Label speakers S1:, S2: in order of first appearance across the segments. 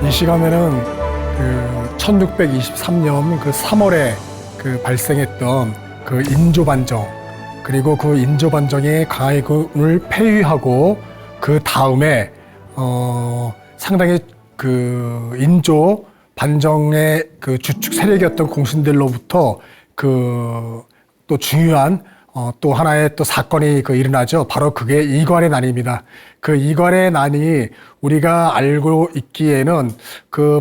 S1: 이 시간에는 1623년 3월에 발생했던 인조반정, 그리고 그 인조반정의 강해군을 폐위하고 그 다음에 상당히 인조 반정의 주축 세력이었던 공신들로부터 또 중요한 또 하나의 또 사건이 일어나죠. 바로 그게 이괄의 난입니다. 그 이괄의 난이 우리가 알고 있기에는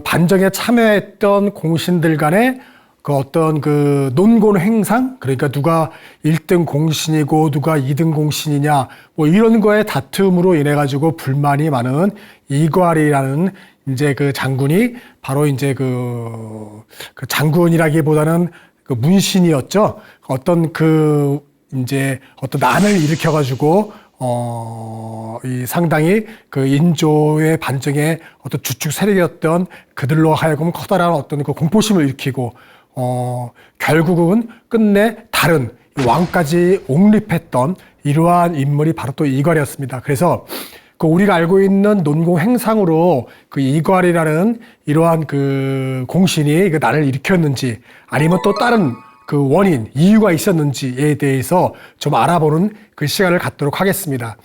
S1: 반정에 참여했던 공신들 간의 어떤 논곤 횡상, 그러니까 누가 1등 공신이고 누가 2등 공신이냐, 뭐 이런 거에 다툼으로 인해 가지고 불만이 많은 이괄이라는 이제 장군이 바로 이제 장군이라기보다는 문신이었죠. 어떤 난을 일으켜가지고, 상당히 인조의 반정의 어떤 주축 세력이었던 그들로 하여금 커다란 어떤 공포심을 일으키고, 결국은 끝내 다른 왕까지 옹립했던 이러한 인물이 바로 또 이괄이었습니다. 그래서 우리가 알고 있는 논공 행상으로 이괄이라는 이러한 공신이 난을 일으켰는지, 아니면 또 다른 원인, 이유가 있었는지에 대해서 좀 알아보는 시간을 갖도록 하겠습니다.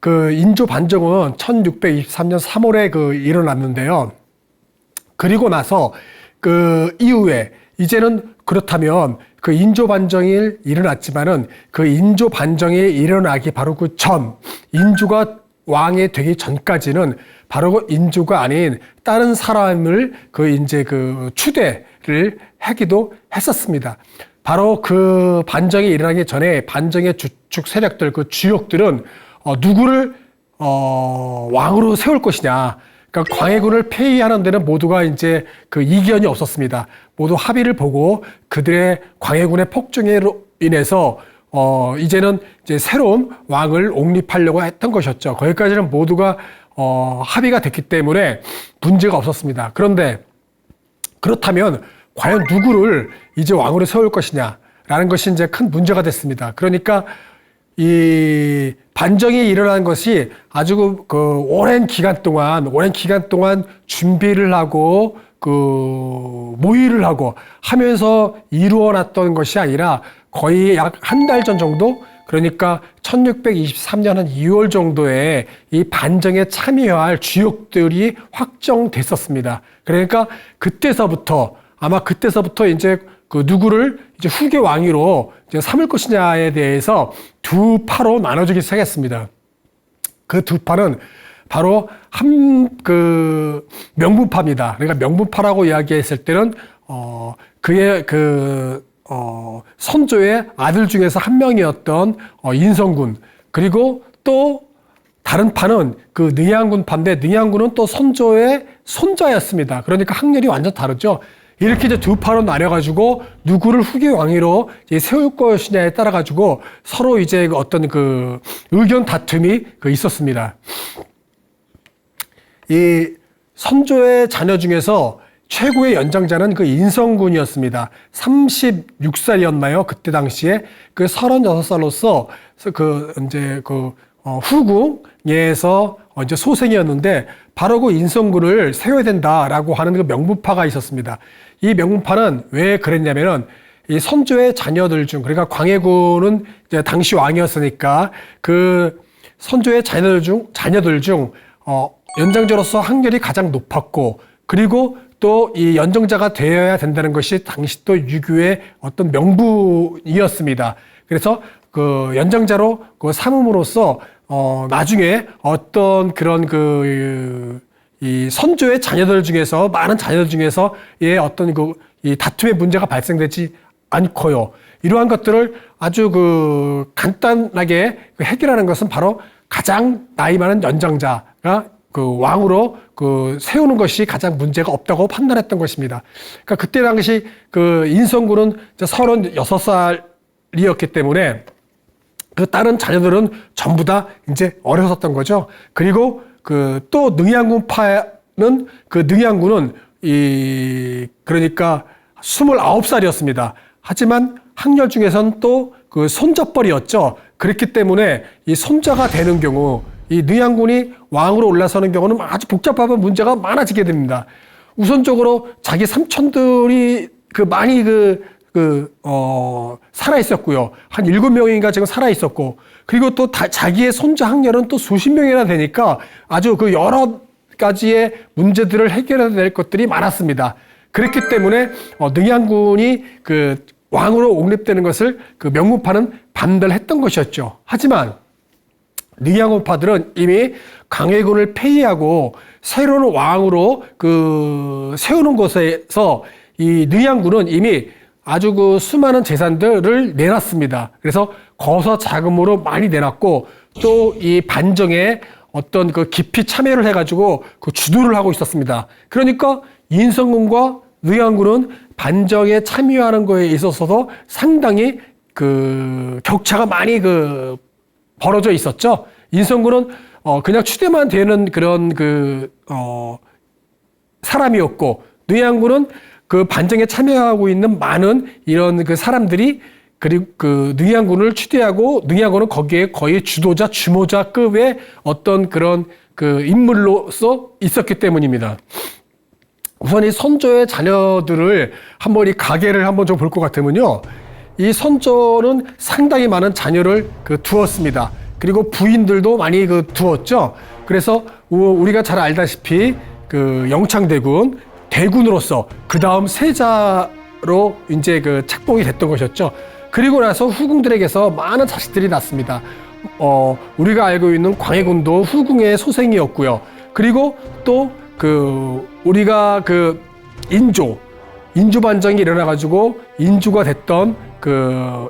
S1: 인조 반정은 1623년 3월에 일어났는데요. 그리고 나서 이후에 이제는 그렇다면 인조 반정이 일어났지만은 인조 반정이 일어나기 바로 전, 인조가 왕이 되기 전까지는 바로 인조가 아닌 다른 사람을 추대를 하기도 했었습니다. 바로 반정이 일어나기 전에 반정의 주축 세력들, 주역들은 누구를 왕으로 세울 것이냐. 그러니까 광해군을 폐위하는 데는 모두가 이제 이견이 없었습니다. 모두 합의를 보고 그들의 광해군의 폭정으로 인해서 이제는 이제 새로운 왕을 옹립하려고 했던 것이었죠. 거기까지는 모두가 합의가 됐기 때문에 문제가 없었습니다. 그런데 그렇다면 과연 누구를 이제 왕으로 세울 것이냐라는 것이 이제 큰 문제가 됐습니다. 그러니까 이 반정이 일어난 것이 아주 오랜 기간 동안 준비를 하고 모의를 하고 하면서 이루어놨던 것이 아니라 거의 약 한 달 전 정도, 그러니까 1623년 한 2월 정도에 이 반정에 참여할 주역들이 확정됐었습니다. 그러니까 그때서부터 이제 누구를 이제 후계 왕위로 이제 삼을 것이냐에 대해서 두 파로 나눠지기 시작했습니다. 그 두 파는 바로 명분파입니다. 그러니까 명분파라고 이야기했을 때는 그의 선조의 아들 중에서 한 명이었던 인성군, 그리고 또 다른 파는 능양군파인데, 능양군은 또 선조의 손자였습니다. 그러니까 학렬이 완전 다르죠. 이렇게 이제 두 파로 나뉘어가지고 누구를 후계 왕위로 세울 것이냐에 따라가지고 서로 이제 어떤 의견 다툼이 있었습니다. 이 선조의 자녀 중에서 최고의 연장자는 인성군이었습니다. 36살이었나요? 그때 당시에 36살로서 후궁에서 이제 소생이었는데, 바로 인성군을 세워야 된다라고 하는 명분파가 있었습니다. 이 명분파는 왜 그랬냐면은 이 선조의 자녀들 중, 그러니까 광해군은 이제 당시 왕이었으니까 선조의 자녀들 중 연장자로서 학렬이 가장 높았고, 그리고 또 이 연정자가 되어야 된다는 것이 당시 또 유교의 어떤 명분이었습니다. 그래서 연장자로 삼음으로써 나중에 어떤 그런 이 선조의 자녀들 중에서, 많은 자녀들 중에서 어떤 이 다툼의 문제가 발생되지 않고요. 이러한 것들을 아주 간단하게 해결하는 것은 바로 가장 나이 많은 연장자가 왕으로 세우는 것이 가장 문제가 없다고 판단했던 것입니다. 그러니까 그때 당시 인성군은 36살이었기 때문에 다른 자녀들은 전부 다 이제 어렸었던 거죠. 그리고 또 능양군파는 능양군은 그러니까 29살이었습니다. 하지만 학렬 중에서는 또 손자뻘이었죠. 그렇기 때문에 이 손자가 되는 경우, 이 능양군이 왕으로 올라서는 경우는 아주 복잡한 문제가 많아지게 됩니다. 우선적으로 자기 삼촌들이 많이 살아 있었고요. 한 7명인가 지금 살아 있었고, 그리고 또 자기의 손자 학렬은 또 수십 명이나 되니까 아주 여러 가지의 문제들을 해결해야 될 것들이 많았습니다. 그렇기 때문에 능양군이 왕으로 옹립되는 것을 명문파는 반대를 했던 것이었죠. 하지만 능양군파들은 이미 광해군을 폐위하고 새로운 왕으로 세우는 것에서 이 능양군은 이미 아주 수많은 재산들을 내놨습니다. 그래서 거서 자금으로 많이 내놨고, 또 이 반정에 어떤 깊이 참여를 해가지고 주도를 하고 있었습니다. 그러니까 인성군과 능양군은 반정에 참여하는 거에 있어서도 상당히 격차가 많이 벌어져 있었죠. 인성군은 그냥 추대만 되는 그런 사람이었고, 능양군은 반정에 참여하고 있는 많은 이런 사람들이 그리고 능양군을 추대하고, 능양군은 거기에 거의 주도자, 주모자급의 어떤 그런 인물로서 있었기 때문입니다. 우선 이 선조의 자녀들을 한번 이 가계를 한번 좀 볼 것 같으면요. 이 선조는 상당히 많은 자녀를 두었습니다. 그리고 부인들도 많이 두었죠. 그래서 우리가 잘 알다시피 영창대군, 대군으로서 그 다음 세자로 이제 착봉이 됐던 것이었죠. 그리고 나서 후궁들에게서 많은 자식들이 났습니다. 우리가 알고 있는 광해군도 후궁의 소생이었고요. 그리고 또 우리가 인조 반정이 일어나가지고 인주가 됐던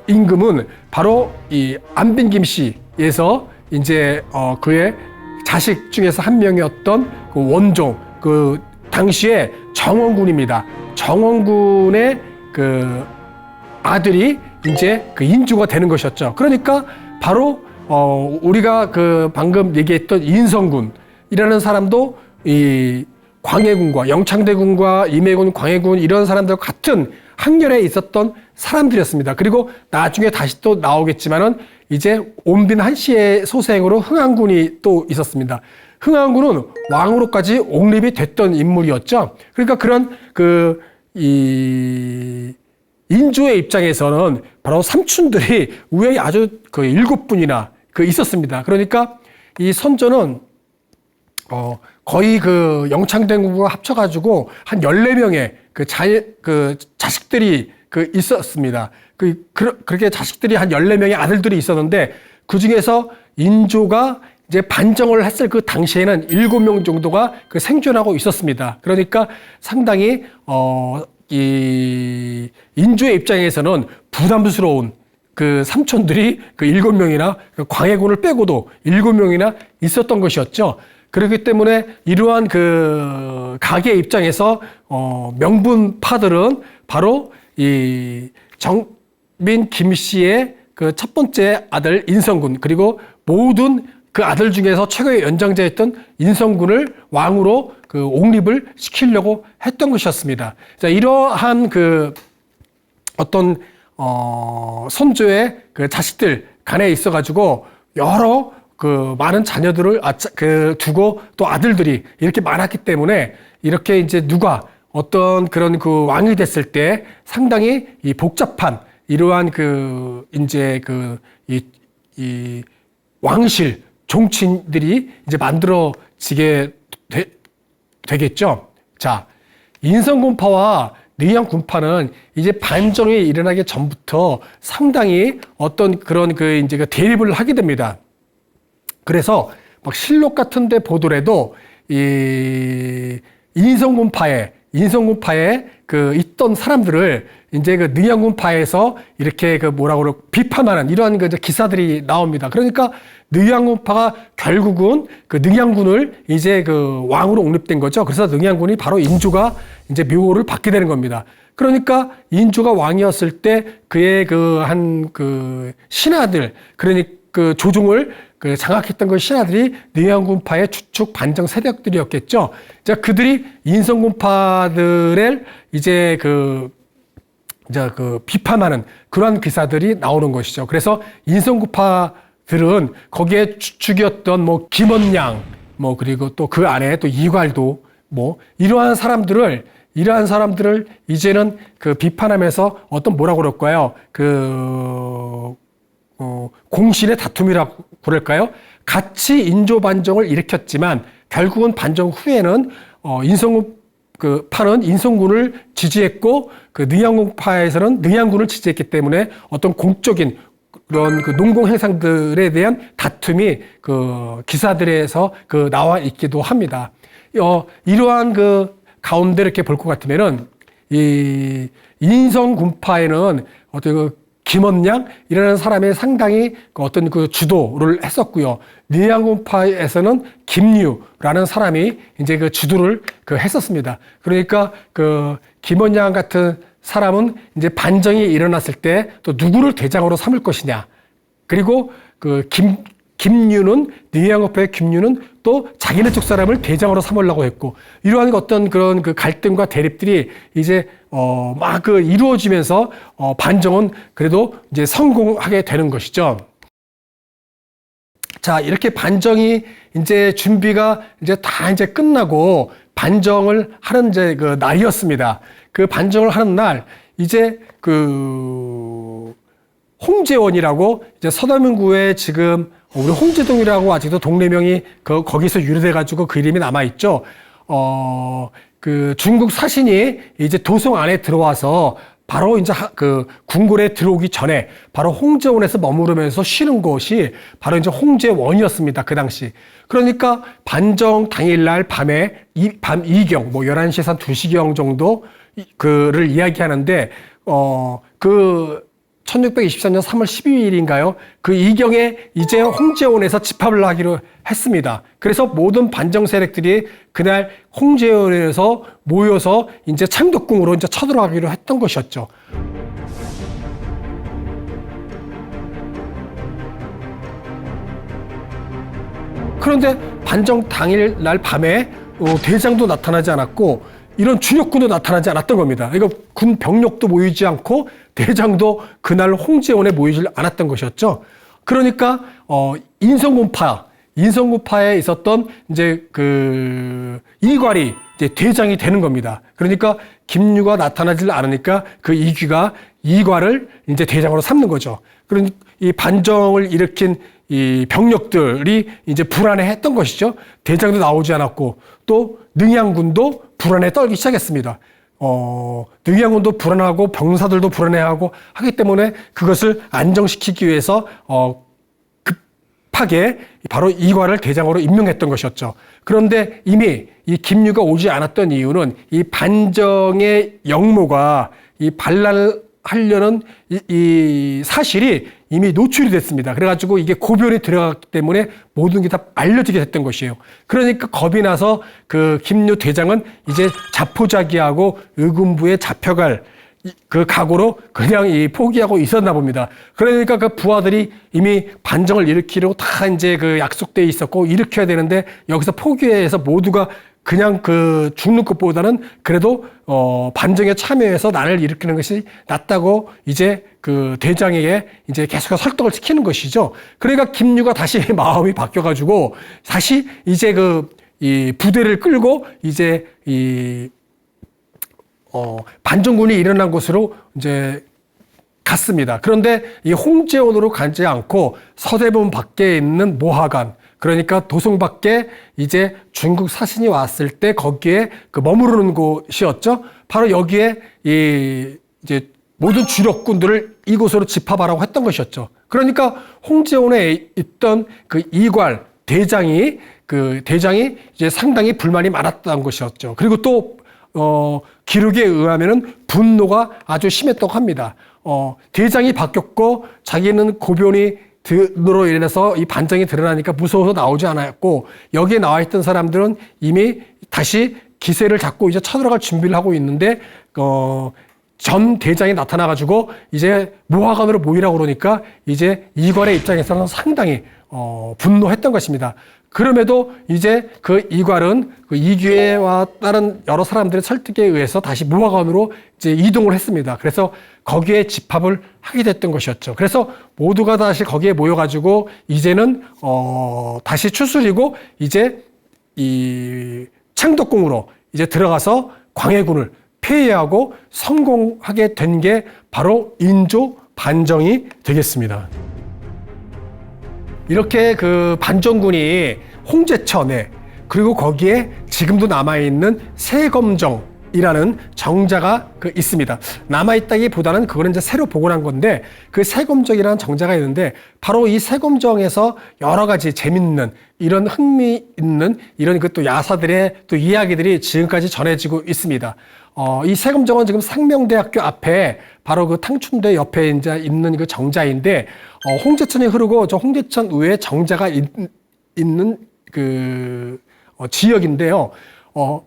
S1: 임금은 바로 이 안빈 김씨에서 이제 그의 자식 중에서 한 명이었던 원종, 당시에 정원군입니다. 정원군의 아들이 이제 인주가 되는 것이었죠. 그러니까 바로 우리가 방금 얘기했던 인성군이라는 사람도 이 광해군과 영창대군과 임해군, 광해군 이런 사람들과 같은 학렬에 있었던 사람들이었습니다. 그리고 나중에 다시 또 나오겠지만은 이제 온빈 한씨의 소생으로 흥안군이 또 있었습니다. 흥안군은 왕으로까지 옹립이 됐던 인물이었죠. 그러니까 그런 인주의 입장에서는 바로 삼촌들이 우연히 아주 7분이나 있었습니다. 그러니까 이 선조는 거의 영창대군과 합쳐가지고 한 14명의 자식들이 있었습니다. 그렇게 자식들이 한 14명의 아들들이 있었는데, 그 중에서 인조가 이제 반정을 했을 당시에는 7명 정도가 생존하고 있었습니다. 그러니까 상당히 이 인조의 입장에서는 부담스러운 삼촌들이 7명이나 광해군을 빼고도 7명이나 있었던 것이었죠. 그렇기 때문에 이러한 가계의 입장에서 명분파들은 바로 이 정빈 김씨의 첫 번째 아들 인성군, 그리고 모든 아들 중에서 최고의 연장자였던 인성군을 왕으로 옹립을 시키려고 했던 것이었습니다. 자, 이러한 어떤 선조의 자식들 간에 있어가지고 여러 많은 자녀들을 두고 또 아들들이 이렇게 많았기 때문에, 이렇게 이제 누가 어떤 그런 왕이 됐을 때 상당히 이 복잡한 이러한 이제 이 왕실 종친들이 이제 만들어지게 되겠죠. 자, 인성군파와 능양군파는 이제 반정이 일어나기 전부터 상당히 어떤 그런 이제 대립을 하게 됩니다. 그래서 막 실록 같은 데 보더라도 이 인성군파에 있던 사람들을 이제 능양군파에서 이렇게 뭐라고 비판하는 이러한 기사들이 나옵니다. 그러니까 능양군파가 결국은 능양군을 이제 왕으로 옹립된 거죠. 그래서 능양군이 바로 인조가 이제 묘호를 받게 되는 겁니다. 그러니까 인조가 왕이었을 때 그의 신하들, 그러니까 조종을 장악했던 신하들이 능양군파의 주축 반정 세력들이었겠죠. 자, 그들이 인성군파들을 이제 비판하는 그러한 기사들이 나오는 것이죠. 그래서 인성군파들은 들은 거기에 주축이었던 뭐 김원양, 뭐 그리고 또 그 안에 또 이괄도 뭐 이러한 사람들을 이제는 그 비판하면서 어떤 뭐라고 그럴까요? 공신의 다툼이라고 그럴까요? 같이 인조 반정을 일으켰지만 결국은 반정 후에는 파는 인성군을 지지했고 그 능양군파에서는 능양군을 지지했기 때문에 어떤 공적인 그런 그 농공 행상들에 대한 다툼이 그 기사들에서 그 나와 있기도 합니다. 이러한 그 가운데 이렇게 볼 것 같으면은 이 인성군파에는 어떤 그 김원양이라는 사람이 상당히 어떤 그 주도를 했었고요. 능양군파에서는 김유라는 사람이 이제 그 주도를 했었습니다. 그러니까 그 김원양 같은 사람은 이제 반정이 일어났을 때 또 누구를 대장으로 삼을 것이냐. 그리고 그 김유는 능양군파의 김유는 또 자기네 쪽 사람을 대장으로 삼으려고 했고 이러한 어떤 그런 그 갈등과 대립들이 이제 막 그 이루어지면서 반정은 그래도 이제 성공하게 되는 것이죠. 자, 이렇게 반정이 이제 준비가 이제 다 이제 끝나고 반정을 하는 이제 그 날이었습니다. 그 반정을 하는 날 이제 그 홍제원이라고 이제 서대문구에 지금 우리 홍제동이라고 아직도 동네명이 거기서 유래돼가지고 그 이름이 남아있죠. 그 중국 사신이 이제 도성 안에 들어와서 바로 이제 그 궁궐에 들어오기 전에 바로 홍제원에서 머무르면서 쉬는 곳이 바로 이제 홍제원이었습니다. 그 당시. 그러니까 반정 당일날 밤에 밤 2경, 뭐 11시에서 한 2시경 정도 그를 이야기하는데, 그 1624년 3월 12일인가요? 그 이경에 이제 홍제원에서 집합을 하기로 했습니다. 그래서 모든 반정 세력들이 그날 홍제원에서 모여서 이제 창덕궁으로 이제 쳐들어가기로 했던 것이었죠. 그런데 반정 당일 날 밤에 대장도 나타나지 않았고 이런 주력군도 나타나지 않았던 겁니다. 이거 군 병력도 모이지 않고 대장도 그날 홍제원에 모이질 않았던 것이었죠. 그러니까 인성군파에 있었던 이제 그 이괄이 이제 대장이 되는 겁니다. 그러니까 김유가 나타나질 않으니까 그 이괄을 이제 대장으로 삼는 거죠. 그러니 이 반정을 일으킨 이 병력들이 이제 불안해했던 것이죠. 대장도 나오지 않았고 또 능양군도 불안에 떨기 시작했습니다. 능양군도 불안하고 병사들도 불안해하고 하기 때문에 그것을 안정시키기 위해서 급하게 바로 이괄을 대장으로 임명했던 것이었죠. 그런데 이미 이 김유가 오지 않았던 이유는 이 반정의 영모가 이 반란하려는 이 사실이 이미 노출이 됐습니다. 그래가지고 이게 고변이 들어갔기 때문에 모든 게 다 알려지게 됐던 것이에요. 그러니까 겁이 나서 그 김유 대장은 이제 자포자기하고 의군부에 잡혀갈 그 각오로 그냥 포기하고 있었나 봅니다. 그러니까 그 부하들이 이미 반정을 일으키려고 다 이제 그 약속돼 있었고 일으켜야 되는데 여기서 포기해서 모두가 그냥 그 죽는 것보다는 그래도 반정에 참여해서 난을 일으키는 것이 낫다고 이제 그 대장에게 이제 계속해서 설득을 시키는 것이죠. 그러니까 김유가 다시 마음이 바뀌어가지고 다시 이제 이 부대를 끌고 이제 반정군이 일어난 곳으로 이제 갔습니다. 그런데 이 홍제원으로 가지 않고 서대문 밖에 있는 모하관, 그러니까 도성 밖에 이제 중국 사신이 왔을 때 거기에 그 머무르는 곳이었죠. 바로 여기에 이제 모든 주력군들을 이곳으로 집합하라고 했던 것이었죠. 그러니까 홍제원에 있던 그 이괄 대장이 이제 상당히 불만이 많았던 것이었죠. 그리고 또 기록에 의하면은 분노가 아주 심했다고 합니다. 대장이 바뀌었고 자기는 고변이 으로 인해서 이 반정이 드러나니까 무서워서 나오지 않았고 여기에 나와 있던 사람들은 이미 다시 기세를 잡고 이제 쳐들어갈 준비를 하고 있는데 전 대장이 나타나가지고 이제 모하관으로 모이라고 그러니까 이제 이괄의 입장에서는 상당히 분노했던 것입니다. 그럼에도 이제 그 이괄은 그 이규회와 다른 여러 사람들의 설득에 의해서 다시 무화과원으로 이제 이동을 했습니다. 그래서 거기에 집합을 하게 됐던 것이었죠. 그래서 모두가 다시 거기에 모여가지고 이제는 다시 추스리고 이제 이 창덕궁으로 이제 들어가서 광해군을 폐해하고 성공하게 된 게 바로 인조 반정이 되겠습니다. 이렇게 그 반정군이 홍제천에 그리고 거기에 지금도 남아있는 세검정이라는 정자가 있습니다. 남아있다기보다는 그거는 이제 새로 복원한 건데 그 세검정이라는 정자가 있는데 바로 이 세검정에서 여러 가지 재밌는 이런 흥미있는 이런 그 또 야사들의 또 이야기들이 지금까지 전해지고 있습니다. 이 세검정은 지금 상명대학교 앞에 바로 그 탕춘대 옆에 이제 있는 그 정자인데 홍제천이 흐르고 저 홍제천 위에 정자가 있는 그 지역인데요.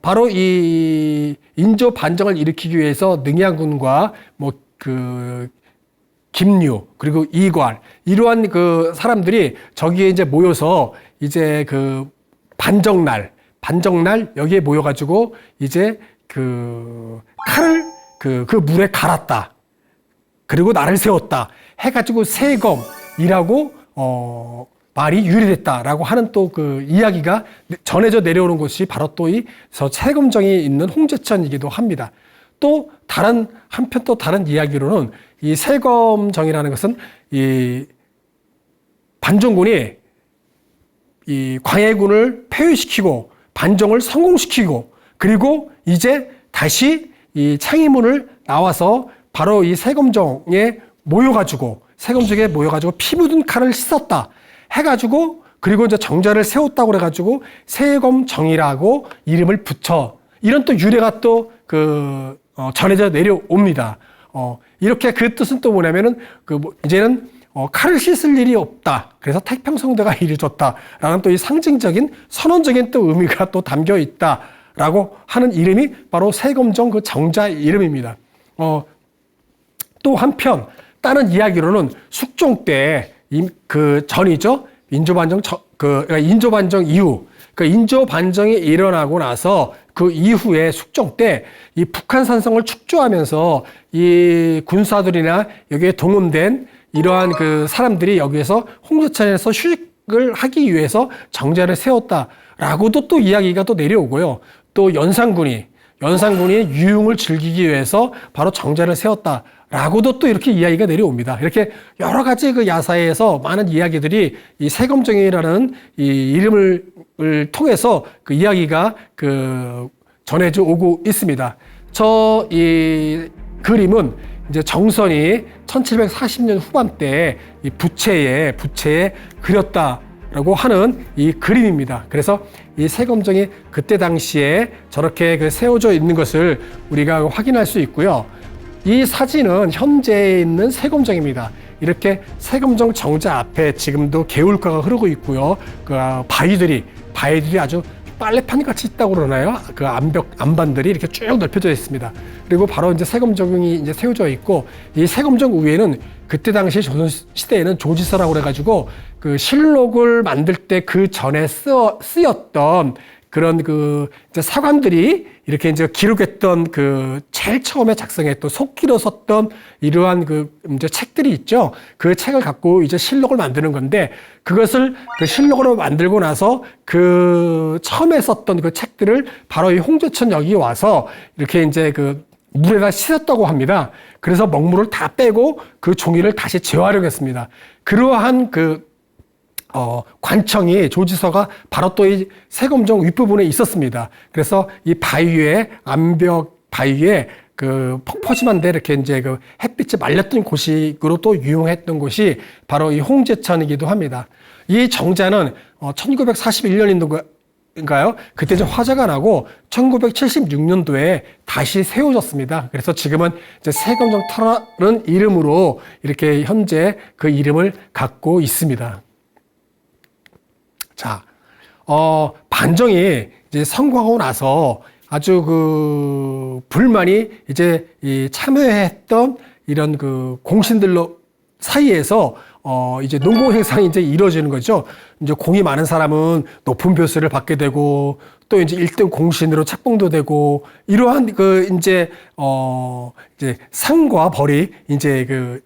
S1: 바로 이 인조 반정을 일으키기 위해서 능야군과 뭐 그 김류 그리고 이괄 이러한 그 사람들이 저기에 이제 모여서 이제 그 반정날 여기에 모여가지고 이제 그 칼을 그 물에 갈았다. 그리고 나를 세웠다. 해가지고 세검이라고 말이 유래됐다라고 하는 또 그 이야기가 전해져 내려오는 곳이 바로 또 이 세검정이 있는 홍제천이기도 합니다. 또 한편 또 다른 이야기로는 이 세검정이라는 것은 이 반정군이 이 광해군을 폐위시키고 반정을 성공시키고 그리고 이제 다시 이 창의문을 나와서 바로 이 세검정에 모여가지고 피 묻은 칼을 씻었다 해가지고 그리고 이제 정자를 세웠다고 그래가지고 세검정이라고 이름을 붙여 이런 또 유래가 또 전해져 내려옵니다. 이렇게 그 뜻은 또 뭐냐면은 이제는 칼을 씻을 일이 없다. 그래서 태평성대가 이루어졌다라는 또 이 상징적인 선언적인 또 의미가 또 담겨 있다라고 하는 이름이 바로 세검정 그 정자 이름입니다. 또 한편 다른 이야기로는 숙종 때 그 전이죠. 인조반정 이후 인조반정이 일어나고 나서 그 이후에 숙종 때 이 북한 산성을 축조하면서 이 군사들이나 여기에 동원된 이러한 그 사람들이 여기에서 홍제천에서 휴식을 하기 위해서 정자를 세웠다라고도 또 이야기가 또 내려오고요. 또 연산군이 유흥을 즐기기 위해서 바로 정자를 세웠다라고도 또 이렇게 이야기가 내려옵니다. 이렇게 여러 가지 그 야사에서 많은 이야기들이 이 세검정이라는 이 이름을 통해서 그 이야기가 전해져 오고 있습니다. 이 그림은 이제 정선이 1740년 후반때 이 부채에 그렸다라고 하는 이 그림입니다. 그래서 이 세검정이 그때 당시에 저렇게 세워져 있는 것을 우리가 확인할 수 있고요. 이 사진은 현재 있는 세검정입니다. 이렇게 세검정 정자 앞에 지금도 개울가가 흐르고 있고요. 그 바위들이 아주 빨래판 같이 있다고 그러나요? 그 안반들이 이렇게 쭉 넓혀져 있습니다. 그리고 바로 이제 세검정이 이제 세워져 있고 이 세검정 위에는 그때 당시 조선 시대에는 조지서라고 그래가지고 그 실록을 만들 때 그 전에 쓰였던 그런 이제 사관들이 이렇게 이제 기록했던 제일 처음에 작성했던 속기로 썼던 이러한 이제 책들이 있죠. 그 책을 갖고 이제 실록을 만드는 건데 그것을 실록으로 만들고 나서 처음에 썼던 그 책들을 바로 이 홍제천 여기 와서 이렇게 이제 물에다 씻었다고 합니다. 그래서 먹물을 다 빼고 그 종이를 다시 재활용했습니다. 그러한 관청이 조지서가 바로 또 이 세검정 윗부분에 있었습니다. 그래서 이 암벽 바위에 퍽퍼짐한 데 이렇게 이제 햇빛이 말렸던 곳으로 또 유용했던 곳이 바로 이 홍제천이기도 합니다. 이 정자는 1941년인가요? 그때 좀 화재가 나고 1976년도에 다시 세워졌습니다. 그래서 지금은 이제 세검정 터라는 이름으로 이렇게 현재 그 이름을 갖고 있습니다. 자, 반정이 이제 성공하고 나서 아주 불만이 이제 참여했던 이런 공신들로 사이에서 이제 농공 행상이 이제 이루어지는 거죠. 이제 공이 많은 사람은 높은 벼슬을 받게 되고, 또 이제 1등 공신으로 책봉도 되고, 이러한 이제 상과 벌이 이제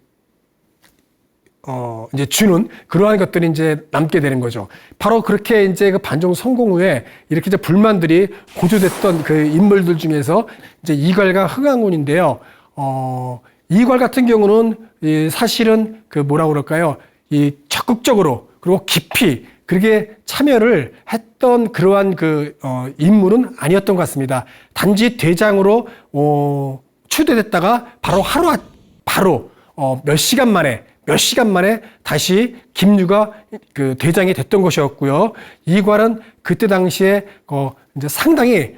S1: 주는 그러한 것들이 이제 남게 되는 거죠. 바로 그렇게 이제 그 반정 성공 후에 이렇게 이제 불만들이 고조됐던 그 인물들 중에서 이제 이괄과 흥한군인데요. 이괄 같은 경우는 사실은 그 뭐라고 그럴까요? 이 적극적으로 그리고 깊이 그렇게 참여를 했던 그러한 인물은 아니었던 것 같습니다. 단지 대장으로 추대됐다가 바로 몇 시간 만에 다시 김유가 그 대장이 됐던 것이었고요. 이괄은 그때 당시에 이제 상당히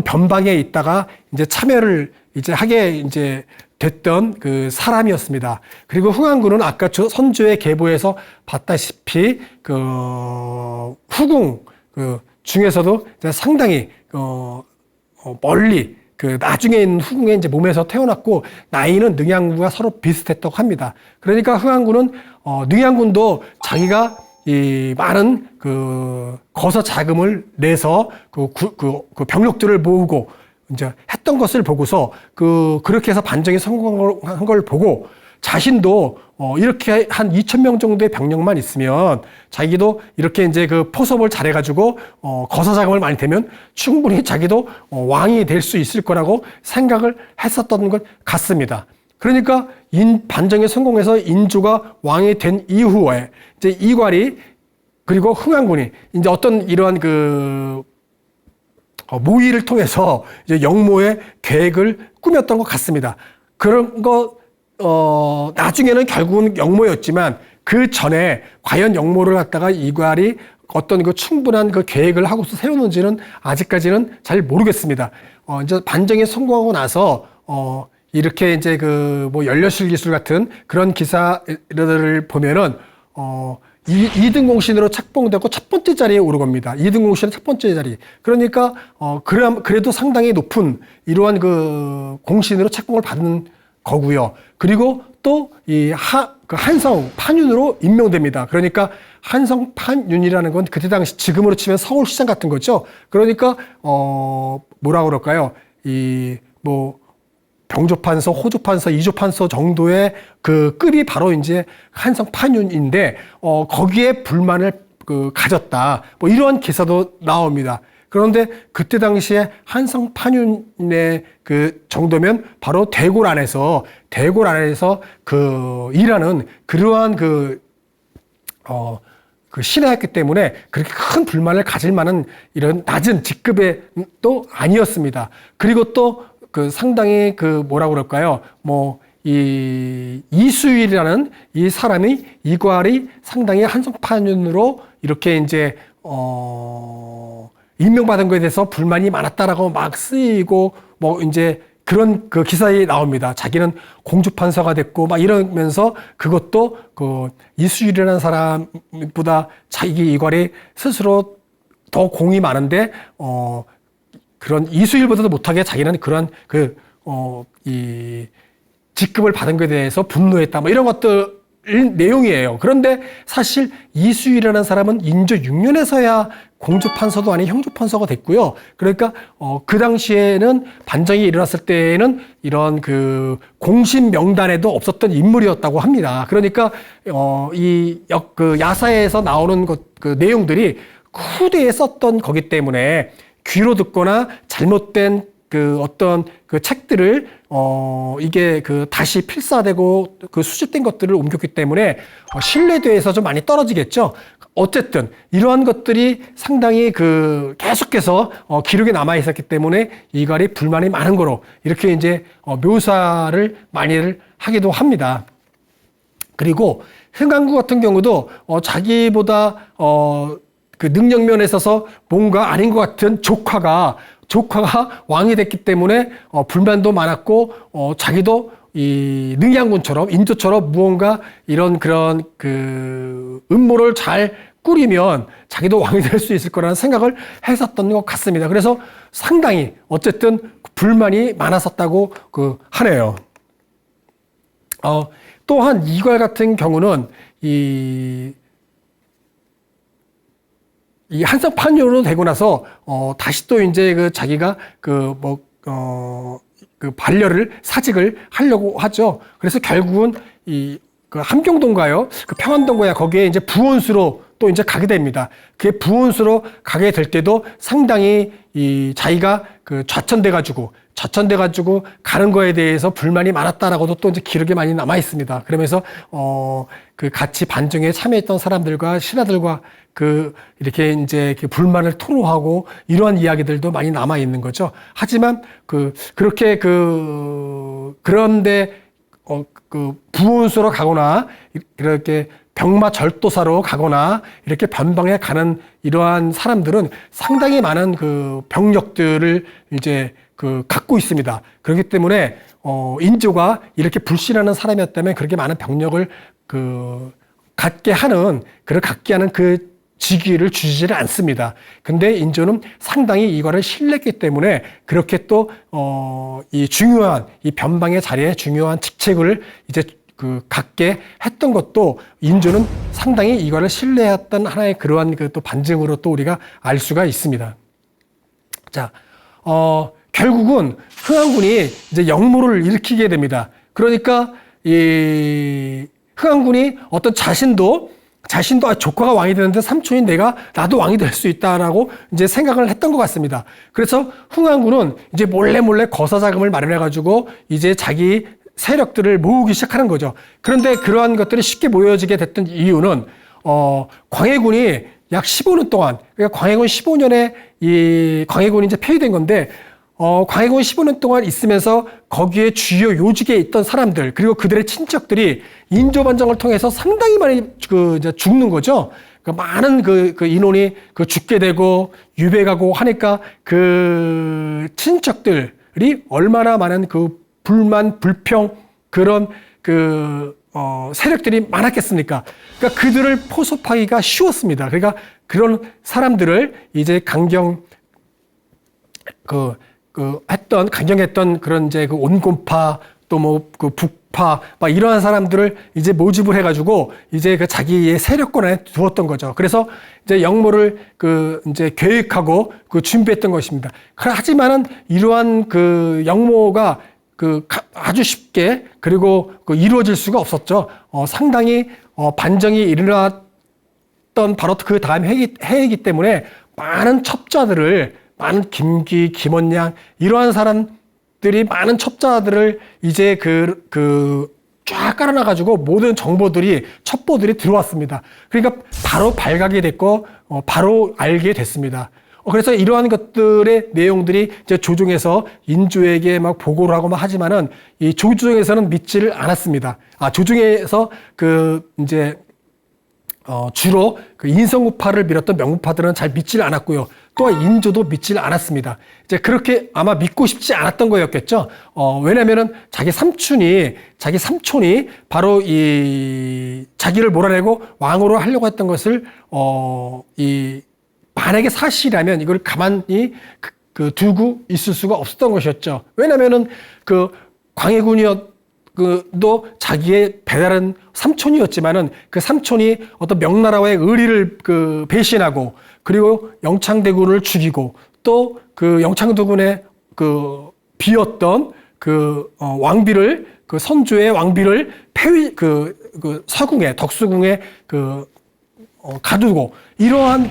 S1: 변방에 있다가 이제 참여를 이제 하게 이제 됐던 그 사람이었습니다. 그리고 흥한군은 아까 선조의 계보에서 봤다시피 후궁 중에서도 상당히 멀리 나중에 있는 후궁에 이제 몸에서 태어났고 나이는 능양군과 서로 비슷했다고 합니다. 그러니까 흥한군은 능양군도 자기가 이 많은 거서 자금을 내서 병력들을 모으고 이제 했던 것을 보고서 그렇게 해서 반정이 성공한 걸 보고 자신도 이렇게 한 2,000명 정도의 병력만 있으면 자기도 이렇게 이제 포섭을 잘해가지고 거사 자금을 많이 되면 충분히 자기도 왕이 될 수 있을 거라고 생각을 했었던 것 같습니다. 그러니까 반정에 성공해서 인조가 왕이 된 이후에 이제 이괄이 그리고 흥한군이 이제 어떤 이러한 모의를 통해서 이제 영모의 계획을 꾸몄던 것 같습니다. 그런 나중에는 결국은 영모였지만 그 전에 과연 영모를 갖다가 이괄이 어떤 충분한 계획을 하고서 세우는지는 아직까지는 잘 모르겠습니다. 이제 반정에 성공하고 나서, 이렇게 이제 연려실 기술 같은 그런 기사들을 보면은, 2등 공신으로 책봉되고 첫 번째 자리에 오른 겁니다. 2등 공신은 첫 번째 자리. 그러니까, 그래도 상당히 높은 이러한 공신으로 책봉을 받은 거고요. 그리고 또 한성 판윤으로 임명됩니다. 그러니까 한성 판윤이라는 건 그때 당시 지금으로 치면 서울시장 같은 거죠. 그러니까 뭐라고 그럴까요? 병조판서, 호조판서, 이조판서 정도의 급이 바로 이제 한성 판윤인데 거기에 불만을 가졌다. 이러한 기사도 나옵니다. 그런데 그때 당시에 한성 판윤의 정도면 바로 대궐 안에서 일하는 그러한 신하였기 때문에 그렇게 큰 불만을 가질 만한 이런 낮은 직급의 또 아니었습니다. 그리고 또 상당히 뭐라고 그럴까요? 이수일이라는 이 사람이 이괄이 상당히 한성 판윤으로 이렇게 이제 임명받은 것에 대해서 불만이 많았다라고 막 쓰이고 이제 그런 기사에 나옵니다. 자기는 공주판서가 됐고 막 이러면서 그것도 이수일이라는 사람보다 자기 이괄이 스스로 더 공이 많은데 그런 이수일보다도 못하게 자기는 그런 이 직급을 받은 것에 대해서 분노했다. 이런 것들 내용이에요. 그런데 사실 이수일이라는 사람은 인조 6년에서야 공주판서도 아닌 형주판서가 됐고요. 그러니까 그 당시에는 반정이 일어났을 때에는 이런 공신 명단에도 없었던 인물이었다고 합니다. 그러니까 야사에서 나오는 내용들이 후대에 썼던 거기 때문에 귀로 듣거나 잘못된 어떤 책들을 이게 다시 필사되고 수집된 것들을 옮겼기 때문에 신뢰도에서 좀 많이 떨어지겠죠. 어쨌든 이러한 것들이 상당히 계속해서 기록에 남아 있었기 때문에 이괄이 불만이 많은 거로 이렇게 이제 묘사를 많이들 하기도 합니다. 그리고 흥한구 같은 경우도 자기보다 능력면에 있어서 뭔가 아닌 것 같은 조카가 왕이 됐기 때문에 불만도 많았고 자기도 이 능양군처럼 인조처럼 무언가 그런 음모를 잘 꾸리면 자기도 왕이 될 수 있을 거라는 생각을 했었던 것 같습니다. 그래서 상당히 어쨌든 불만이 많았었다고 하네요. 또한 이괄 같은 경우는 이 한성판으로 되고 나서 다시 또 이제 그 자기가 그 반려를 사직을 하려고 하죠. 그래서 결국은 그 함경도인가요? 그 평안도인가요? 거기에 이제 부원수로 또 이제 가게 됩니다. 그 부원수로 가게 될 때도 상당히 자기가 그 좌천돼가지고 가는 거에 대해서 불만이 많았다라고도 또 이제 기록에 많이 남아 있습니다. 그러면서 그 같이 반정에 참여했던 사람들과 신하들과 이렇게 이제 불만을 토로하고 이러한 이야기들도 많이 남아 있는 거죠. 하지만 그렇게 그런데 부원수로 가거나 이렇게 병마절도사로 가거나 이렇게 변방에 가는 이러한 사람들은 상당히 많은 병력들을 이제 갖고 있습니다. 그렇기 때문에 인조가 이렇게 불신하는 사람이었다면 그렇게 많은 병력을 갖게 하는 그 직위를 주지를 않습니다. 근데 인조는 상당히 이거를 신뢰했기 때문에 그렇게 또 이 중요한 이 변방의 자리에 중요한 직책을 이제 갖게 했던 것도 인조는 상당히 이거를 신뢰했던 하나의 그러한 또 반증으로 또 우리가 알 수가 있습니다. 자, 결국은 흥한군이 이제 역모를 일으키게 됩니다. 그러니까 이 흥한군이 어떤 자신도 조카가 왕이 되는데 삼촌이 나도 왕이 될 수 있다라고 이제 생각을 했던 것 같습니다. 그래서 흥한군은 이제 몰래 거사 자금을 마련해가지고 이제 자기 세력들을 모으기 시작하는 거죠. 그런데 그러한 것들이 쉽게 모여지게 됐던 이유는 광해군이 약 15년 동안, 그러니까 광해군 15년에 이 광해군이 이제 폐위된 건데 광해군 15년 동안 있으면서 거기에 주요 요직에 있던 사람들 그리고 그들의 친척들이 인조반정을 통해서 상당히 많이 이제 죽는 거죠. 많은 인원이 죽게 되고 유배가고 하니까 그 친척들이 얼마나 많은 불만, 불평 그런 세력들이 많았겠습니까? 그러니까 그들을 포섭하기가 쉬웠습니다. 그러니까 그런 사람들을 이제 강경했던 그런 이제 온건파 또 북파 막 이러한 사람들을 이제 모집을 해가지고 이제 자기의 세력권 안에 두었던 거죠. 그래서 이제 역모를 이제 계획하고 준비했던 것입니다. 하지만은 이러한 역모가 아주 쉽게 그리고 이루어질 수가 없었죠. 상당히 반정이 일어났던 바로 그 다음 해이기 때문에 많은 김기, 김원양 이러한 사람들이 많은 첩자들을 이제 쫙 깔아놔가지고 모든 첩보들이 들어왔습니다. 그러니까 바로 발각이 됐고 바로 알게 됐습니다. 그래서 이러한 것들의 내용들이 이제 조정에서 인조에게 막 보고를 하고 막 하지만은 이 조정에서는 믿지를 않았습니다. 조정에서 이제 주로 인성우파를 밀었던 명우파들은 잘 믿지를 않았고요. 또한 인조도 믿지를 않았습니다. 이제 그렇게 아마 믿고 싶지 않았던 거였겠죠. 왜냐면은 자기 삼촌이 바로 자기를 몰아내고 왕으로 하려고 했던 것을 만약에 사실이라면 이걸 가만히 두고 있을 수가 없었던 것이었죠. 왜냐면은 광해군도 자기의 배다른 삼촌이었지만은 그 삼촌이 어떤 명나라와의 의리를 배신하고 그리고 영창대군을 죽이고 또 영창대군의 비었던 왕비를 선조의 왕비를 서궁에 덕수궁에 가두고 이러한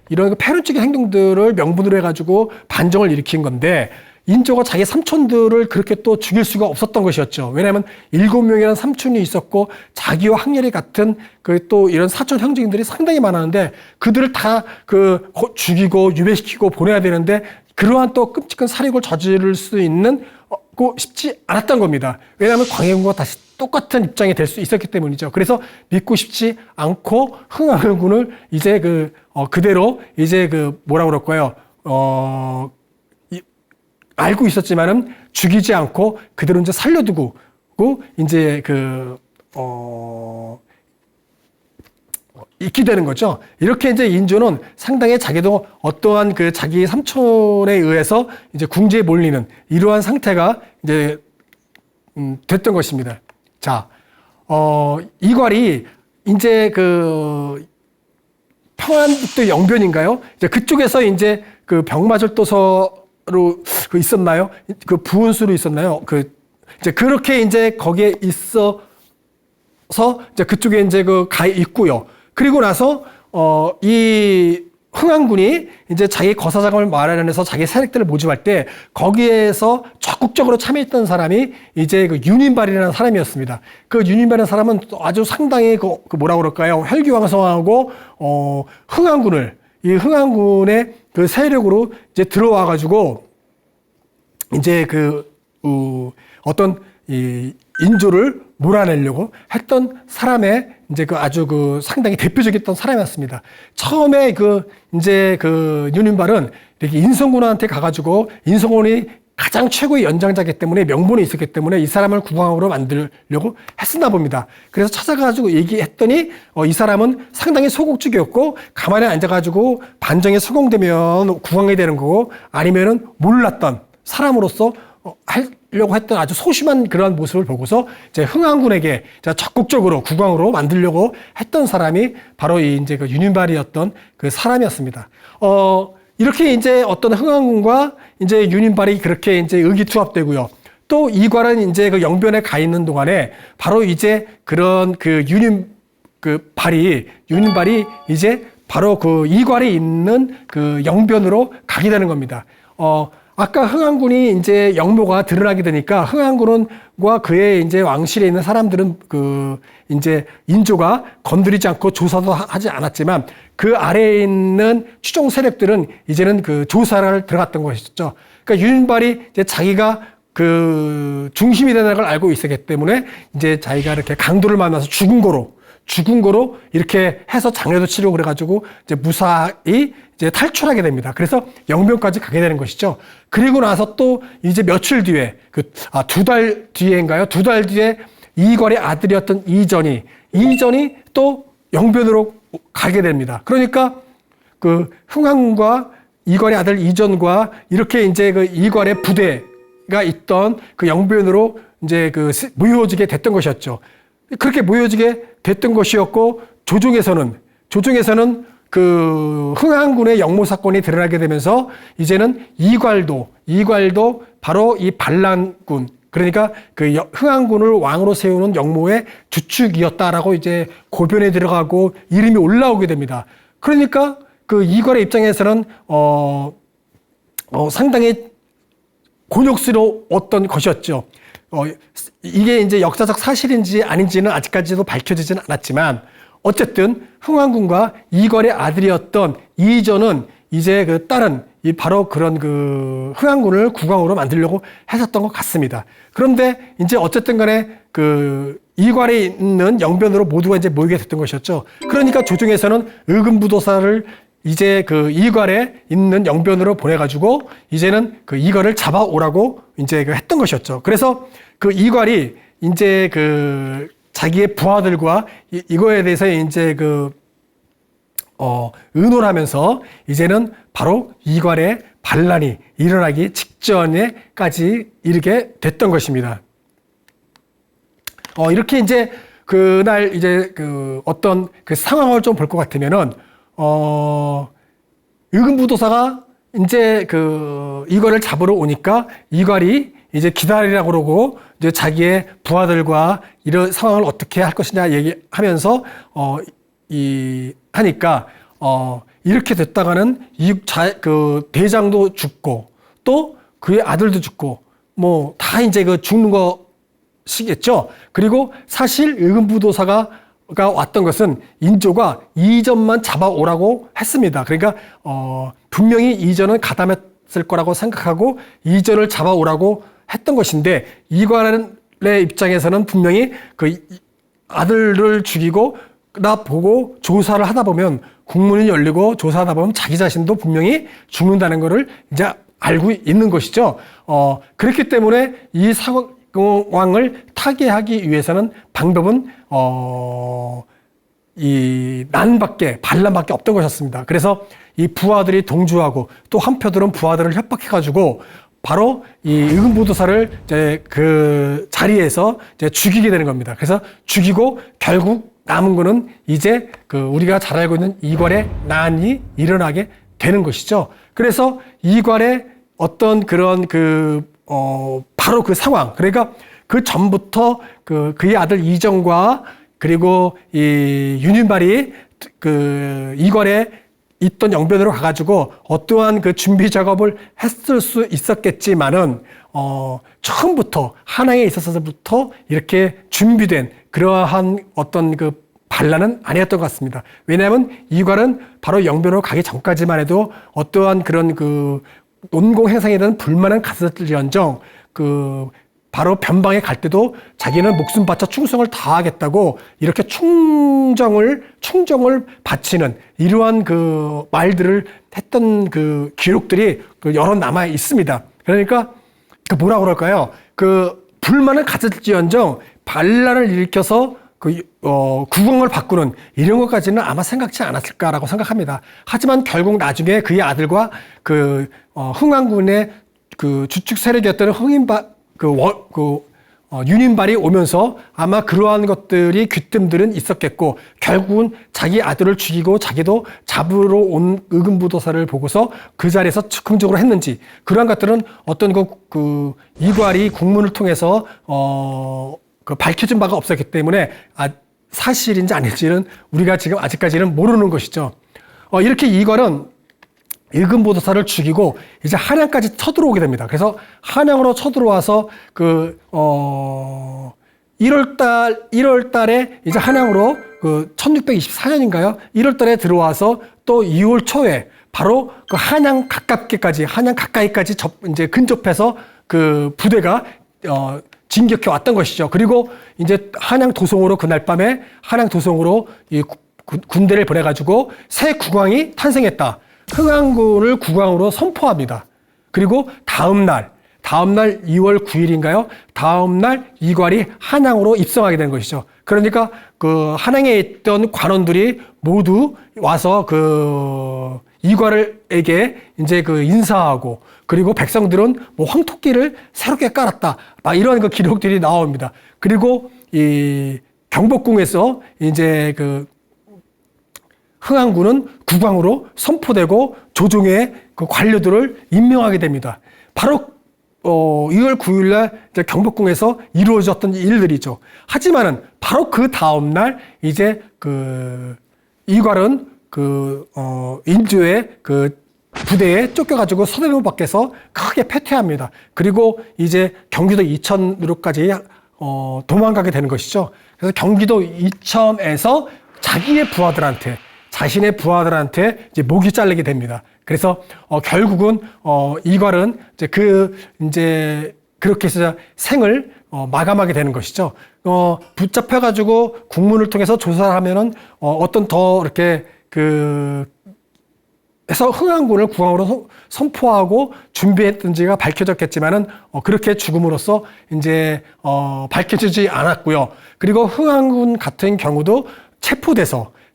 S1: 이런 패륜적인 행동들을 명분으로 해가지고 반정을 일으킨 건데 인조가 자기 삼촌들을 그렇게 또 죽일 수가 없었던 것이었죠. 왜냐하면 7명이라는 삼촌이 있었고 자기와 학렬이 같은 또 이런 사촌 형제들이 상당히 많았는데 그들을 다 죽이고 유배시키고 보내야 되는데 그러한 또 끔찍한 살인을 저지를 수 있는 싶지 않았던 겁니다. 왜냐하면 광해군과 다시 똑같은 입장이 될 수 있었기 때문이죠. 그래서 믿고 싶지 않고 흥한군을 이제 그대로 이제 뭐라 그럴까요? 알고 있었지만은 죽이지 않고 그대로 이제 살려두고 이제 있게 되는 거죠. 이렇게 이제 인조는 상당히 자기도 어떠한 자기 삼촌에 의해서 이제 궁지에 몰리는 이러한 상태가 이제 됐던 것입니다. 자, 이괄이 이제 그 평안북도 영변인가요? 이제 그쪽에서 이제 그 병마절도서로 그 있었나요? 그 부은수로 있었나요? 그 이제 그렇게 이제 거기에 있어서 이제 그쪽에 이제 그 가 있고요. 그리고 나서 이 흥안군이 이제 자기 거사장을 마련해서 자기 세력들을 모집할 때 거기에서 적극적으로 참여했던 사람이 이제 그 윤인발이라는 사람이었습니다. 그 윤인발이라는 사람은 아주 상당히 그 뭐라 그럴까요? 혈기왕성하고 이 흥안군의 그 세력으로 이제 들어와 가지고 이제 그 어떤 이 인조를 몰아내려고 했던 사람의 이제 그 아주 그 상당히 대표적이었던 사람이었습니다. 처음에 그 이제 그 윤인발은 이렇게 인성군한테 가가지고 인성군이 가장 최고의 연장자이기 때문에 명분이 있었기 때문에 이 사람을 국왕으로 만들려고 했었나 봅니다. 그래서 찾아가지고 얘기했더니 이 사람은 상당히 소극적이었고 가만히 앉아가지고 반정에 수긍되면 국왕이 되는 거고 아니면은 몰랐던 사람으로서 하려고 했던 아주 소심한 그러한 모습을 보고서 이제 흥안군에게 적극적으로 국왕으로 만들려고 했던 사람이 바로 이제 그 윤인발이었던 그 사람이었습니다. 이렇게 이제 어떤 흥안군과 이제 윤인발이 그렇게 이제 의기투합되고요. 또 이괄은 이제 그 영변에 가 있는 동안에 바로 이제 그런 그 윤인발이 이제 바로 그 이괄에 있는 그 영변으로 가게 되는 겁니다. 아까 흥안군이 이제 영모가 드러나게 되니까 흥안군과 그의 이제 왕실에 있는 사람들은 그 이제 인조가 건드리지 않고 조사도 하지 않았지만 그 아래에 있는 추종 세력들은 이제는 그 조사를 들어갔던 것이죠. 그러니까 윤인발이 이제 자기가 그 중심이 되는 걸 알고 있었기 때문에 이제 자기가 이렇게 강도를 만나서 죽은 거로 이렇게 해서 장례도 치르고 그래가지고 이제 무사히 이제 탈출하게 됩니다. 그래서 영변까지 가게 되는 것이죠. 그리고 나서 또 이제 며칠 뒤에 두 달 뒤에인가요? 두 달 뒤에 이괄의 아들이었던 이전이 또 영변으로 가게 됩니다. 그러니까 그 흥안군과 이괄의 아들 이전과 이렇게 이제 그 이괄의 부대가 있던 그 영변으로 이제 그 모여지게 됐던 것이었죠. 그렇게 모여지게 됐던 것이었고 조정에서는 그 흥안군의 영모 사건이 드러나게 되면서 이제는 이괄도 바로 이 반란군 그러니까 그 흥안군을 왕으로 세우는 영모의 주축이었다라고 이제 고변에 들어가고 이름이 올라오게 됩니다. 그러니까 그 이괄의 입장에서는 상당히 곤욕스러웠던 것이었죠. 이게 이제 역사적 사실인지 아닌지는 아직까지도 밝혀지지는 않았지만 어쨌든 흥안군과 이괄의 아들이었던 이전은 이제 그 딸은 바로 그런 그 흥안군을 국왕으로 만들려고 했었던 것 같습니다. 그런데 이제 어쨌든 간에 그 이괄에 있는 영변으로 모두가 이제 모이게 됐던 것이었죠. 그러니까 조정에서는 의금부도사를 이제 그 이괄에 있는 영변으로 보내가지고 이제는 그 이괄을 잡아오라고 이제 그 했던 것이었죠. 그래서 그 이괄이 이제 그 자기의 부하들과 이거에 대해서 이제 그 의논을 하면서 이제는 바로 이괄의 반란이 일어나기 직전에까지 이르게 됐던 것입니다. 이렇게 이제 그날 이제 그 어떤 그 상황을 좀 볼 것 같으면은 의금부도사가 이제 그 이괄을 잡으러 오니까 이괄이 이제 기다리라고 그러고 이제 자기의 부하들과 이런 상황을 어떻게 할 것이냐 얘기하면서 하니까 이렇게 됐다가는 그 대장도 죽고 또 그의 아들도 죽고 뭐 다 이제 그 죽는 것이겠죠. 그리고 사실 의금부도사가 왔던 것은 인조가 이전만 잡아오라고 했습니다. 그러니까 분명히 이전은 가담했을 거라고 생각하고 이전을 잡아오라고 했던 것인데 이괄의 입장에서는 분명히 그 아들을 죽이고 나 보고 조사를 하다 보면 국문이 열리고 조사하다 보면 자기 자신도 분명히 죽는다는 것을 이제 알고 있는 것이죠. 그렇기 때문에 이 상황을 타개하기 위해서는 방법은 이 반란밖에 없던 것이었습니다. 그래서 이 부하들이 동조하고 또 한편으로는 부하들을 협박해가지고 바로 이 의금부도사를 이제 그 자리에서 이제 죽이게 되는 겁니다. 그래서 죽이고 결국 남은 거는 이제 그 우리가 잘 알고 있는 이괄의 난이 일어나게 되는 것이죠. 그래서 이괄의 어떤 그런 바로 그 상황, 그러니까 그 전부터 그의 아들 이정과 그리고 이 윤인발이 그 이괄에 있던 영변으로 가가지고 어떠한 그 준비 작업을 했을 수 있었겠지만은 처음부터 한양에 있어서부터 이렇게 준비된 그러한 어떤 그 반란은 아니었던 것 같습니다. 왜냐하면 이괄은 바로 영변으로 가기 전까지만 해도 어떠한 그런 그 논공 행상에 대한 불만은 갔을지언정 바로 변방에 갈 때도 자기는 목숨 바쳐 충성을 다하겠다고 이렇게 충정을 바치는 이러한 그 말들을 했던 그 기록들이 여러 남아 있습니다. 그러니까 뭐라고 그럴까요? 불만을 갔을지언정 반란을 일으켜서 국왕을 바꾸는 이런 것까지는 아마 생각지 않았을까라고 생각합니다. 하지만 결국 나중에 그의 아들과 흥왕군의 주축 세력이었던 윤인발이 오면서 아마 그러한 것들이 귀뜸들은 있었겠고 결국은 자기 아들을 죽이고 자기도 잡으러 온 의금부도사를 보고서 그 자리에서 즉흥적으로 했는지 그러한 것들은 어떤 이괄이 국문을 통해서 밝혀진 바가 없었기 때문에 사실인지 아닐지는 우리가 지금 아직까지는 모르는 것이죠. 이렇게 이괄은 의금보도사를 죽이고 이제 한양까지 쳐들어오게 됩니다. 그래서 한양으로 쳐들어와서 1월 달에 이제 한양으로 1624년인가요? 1월 달에 들어와서 또 2월 초에 바로 한양 가까이까지 이제 근접해서 부대가 진격해 왔던 것이죠. 그리고 이제 한양 도성으로 그날 밤에 한양 도성으로 이 군대를 보내가지고 새 국왕이 탄생했다. 흥왕군을 국왕으로 선포합니다. 그리고 다음날 2월 9일인가요? 다음날 이괄이 한양으로 입성하게 된 것이죠. 그러니까 한양에 있던 관원들이 모두 와서 이괄에게 이제 인사하고 그리고 백성들은 황토끼를 새롭게 깔았다. 막 이런 기록들이 나옵니다. 그리고 이 경복궁에서 이제 흥왕군은 국왕으로 선포되고 조정의 관료들을 임명하게 됩니다. 바로 2월 9일날 경복궁에서 이루어졌던 일들이죠. 하지만은 바로 그 다음날 이제 이괄은 인조의 부대에 쫓겨가지고 서대문 밖에서 크게 패퇴합니다. 그리고 이제 경기도 이천으로까지 도망가게 되는 것이죠. 그래서 경기도 이천에서 자신의 부하들한테 이제 목이 잘리게 됩니다. 그래서 결국은 이괄은 이제 그렇게 해서 생을 마감하게 되는 것이죠. 붙잡혀가지고 국문을 통해서 조사를 하면은 어떤 더 이렇게 해서 흥왕군을 국왕으로 선포하고 준비했던지가 밝혀졌겠지만은 그렇게 죽음으로써 이제 밝혀지지 않았고요. 그리고 흥왕군 같은 경우도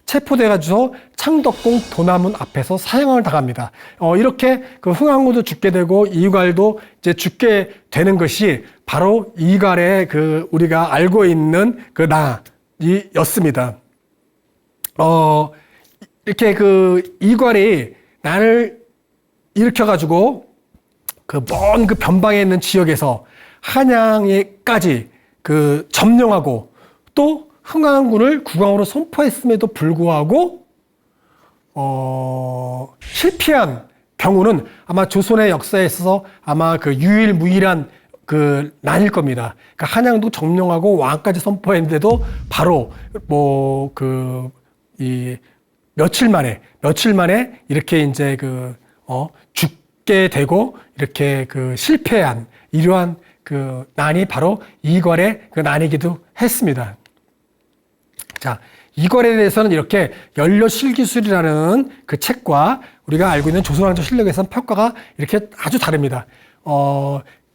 S1: 체포돼가지고 창덕궁 도남문 앞에서 사형을 당합니다. 이렇게 흥왕군도 죽게 되고 이괄도 이제 죽게 되는 것이 바로 이괄의 우리가 알고 있는 나이였습니다. 이렇게 이괄이 난을 일으켜가지고 먼 변방에 있는 지역에서 한양에까지 점령하고 또 흥왕군을 국왕으로 선포했음에도 불구하고 실패한 경우는 아마 조선의 역사에 있어서 아마 유일무이한 난일 겁니다. 그러니까 한양도 점령하고 왕까지 선포했는데도 바로 며칠 만에 이렇게 이제 죽게 되고 이렇게 실패한 이러한 난이 바로 이괄의 난이기도 했습니다. 자, 이괄에 대해서는 이렇게 연료실기술이라는 책과 우리가 알고 있는 조선왕조 실록에서는 평가가 이렇게 아주 다릅니다.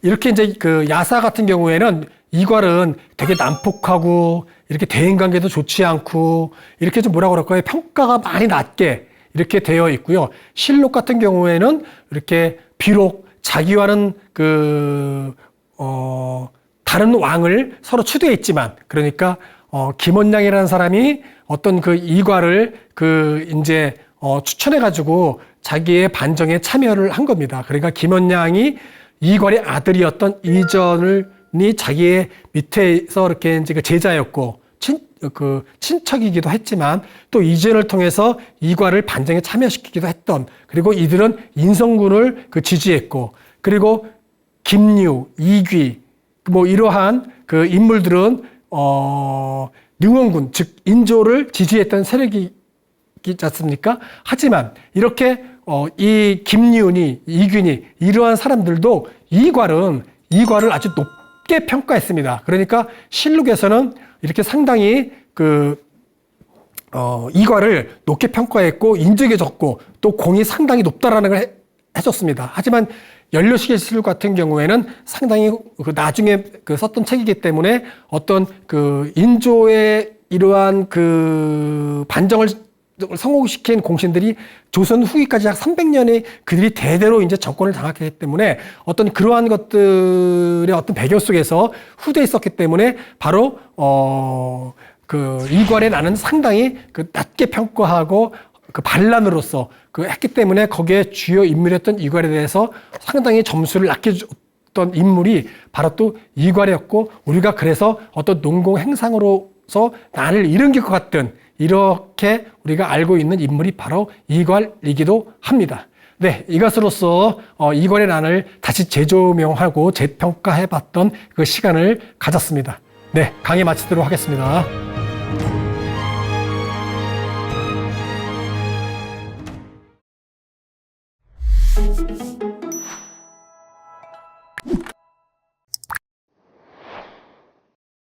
S1: 이렇게 이제 야사 같은 경우에는 이괄은 되게 난폭하고 이렇게 대인관계도 좋지 않고 이렇게 좀 뭐라고 그럴까요? 평가가 많이 낮게 이렇게 되어 있고요. 실록 같은 경우에는 이렇게 비록 자기와는 다른 왕을 서로 추대했지만 그러니까 김원량이라는 사람이 어떤 그 이과를 이제 추천해가지고 자기의 반정에 참여를 한 겁니다. 그러니까 김원량이 이괄의 아들이었던 이전이 자기의 밑에서 이렇게 이제 그 제자였고, 친척이기도 했지만 또 이전을 통해서 이괄을 반정에 참여시키기도 했던, 그리고 이들은 인성군을 지지했고, 그리고 김류, 이귀, 뭐 이러한 그 인물들은 능원군, 즉 인조를 지지했던 세력이지 않습니까? 하지만 이렇게 이 김리운이, 이균이 이러한 사람들도 이괄을 아주 높게 평가했습니다. 그러니까 실록에서는 이렇게 상당히 이괄을 높게 평가했고 인정해줬고 또 공이 상당히 높다라는 걸 해줬습니다. 하지만 연료시계실록 같은 경우에는 상당히 나중에 썼던 책이기 때문에 어떤 인조의 이러한 반정을 성공시킨 공신들이 조선 후기까지 약 300년이 그들이 대대로 이제 정권을 장악했기 때문에 어떤 그러한 것들의 어떤 배경 속에서 후대에 있었기 때문에 바로 이괄에 나는 상당히 낮게 평가하고 반란으로서 했기 때문에 거기에 주요 인물이었던 이괄에 대해서 상당히 점수를 낮게 줬던 인물이 바로 또 이괄이었고, 우리가 그래서 어떤 농공 행상으로서 난을 일으킬 것 같은 이렇게 우리가 알고 있는 인물이 바로 이괄이기도 합니다. 네, 이것으로써 이괄의 난을 다시 재조명하고 재평가해봤던 그 시간을 가졌습니다. 네, 강의 마치도록 하겠습니다.